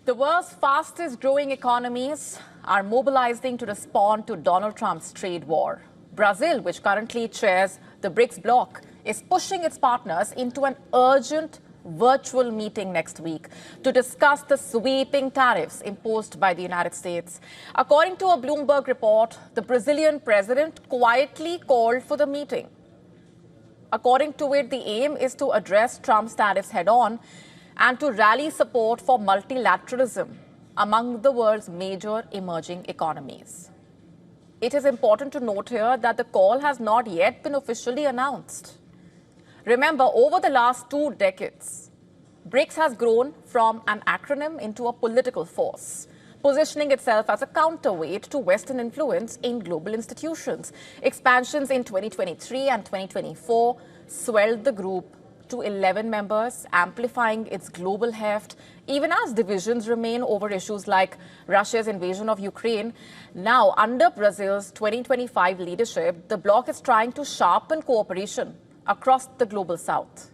The world's fastest growing economies are mobilizing to respond to Donald Trump's trade war. Brazil, which currently chairs the BRICS bloc, is pushing its partners into an urgent virtual meeting next week to discuss the sweeping tariffs imposed by the United States. According to a Bloomberg report, the Brazilian president quietly called for the meeting. According to it, the aim is to address Trump's tariffs head-on and to rally support for multilateralism among the world's major emerging economies. It is important to note here that the call has not yet been officially announced. Remember, over the last 2 decades, BRICS has grown from an acronym into a political force, positioning itself as a counterweight to Western influence in global institutions. Expansions in 2023 and 2024 swelled the group to 11 members, amplifying its global heft, even as divisions remain over issues like Russia's invasion of Ukraine. Now, under Brazil's 2025 leadership, the bloc is trying to sharpen cooperation across the global south.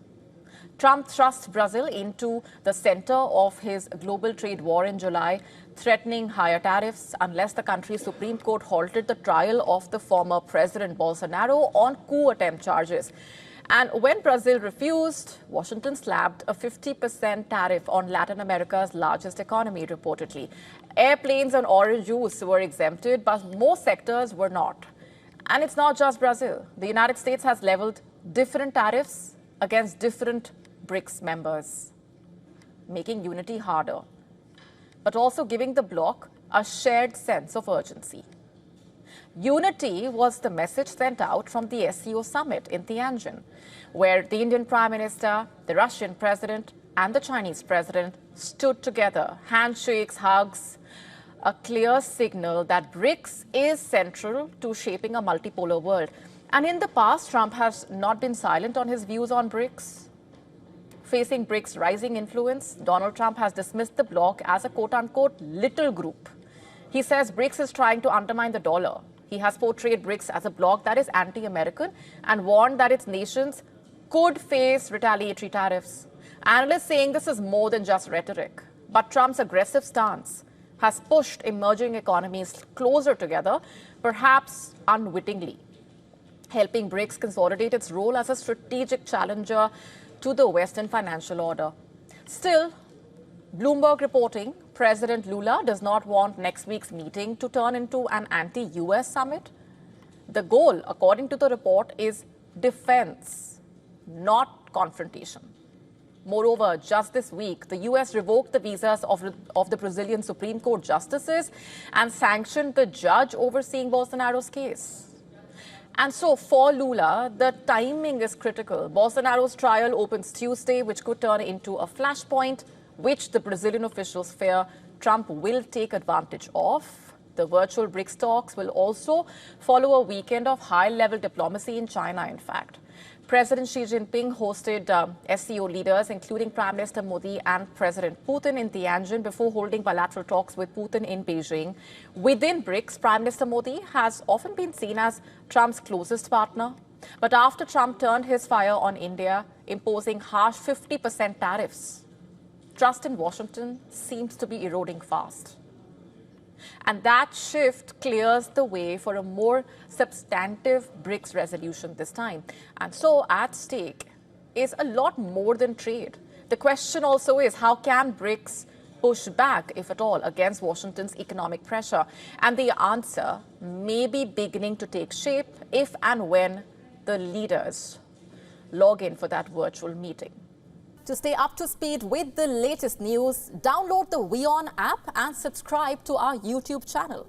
Trump thrust Brazil into the center of his global trade war in July, threatening higher tariffs unless the country's Supreme Court halted the trial of the former President Bolsonaro on coup attempt charges. And when Brazil refused, Washington slapped a 50% tariff on Latin America's largest economy, reportedly. Airplanes and orange juice were exempted, but most sectors were not. And it's not just Brazil. The United States has leveled different tariffs against different BRICS members, making unity harder, but also giving the bloc a shared sense of urgency. Unity was the message sent out from the SCO summit in Tianjin, where the Indian Prime Minister, the Russian President, and the Chinese President stood together, handshakes, hugs, a clear signal that BRICS is central to shaping a multipolar world. And in the past, Trump has not been silent on his views on BRICS. Facing BRICS' rising influence, Donald Trump has dismissed the bloc as a quote-unquote little group. He says BRICS is trying to undermine the dollar. He has portrayed BRICS as a bloc that is anti-American and warned that its nations could face retaliatory tariffs. Analysts saying this is more than just rhetoric. But Trump's aggressive stance has pushed emerging economies closer together, perhaps unwittingly, helping BRICS consolidate its role as a strategic challenger to the Western financial order. Still, Bloomberg reporting President Lula does not want next week's meeting to turn into an anti-US summit. The goal, according to the report, is defense, not confrontation. Moreover, just this week, the US revoked the visas of the Brazilian Supreme Court justices and sanctioned the judge overseeing Bolsonaro's case. And so for Lula, the timing is critical. Bolsonaro's trial opens Tuesday, which could turn into a flashpoint, which the Brazilian officials fear Trump will take advantage of. The virtual BRICS talks will also follow a weekend of high-level diplomacy in China, in fact. President Xi Jinping hosted SCO leaders, including Prime Minister Modi and President Putin in Tianjin, before holding bilateral talks with Putin in Beijing. Within BRICS, Prime Minister Modi has often been seen as Trump's closest partner. But after Trump turned his fire on India, imposing harsh 50% tariffs, trust in Washington seems to be eroding fast. And that shift clears the way for a more substantive BRICS resolution this time. And so at stake is a lot more than trade. The question also is, how can BRICS push back, if at all, against Washington's economic pressure? And the answer may be beginning to take shape if and when the leaders log in for that virtual meeting. To stay up to speed with the latest news, download the WION app and subscribe to our YouTube channel.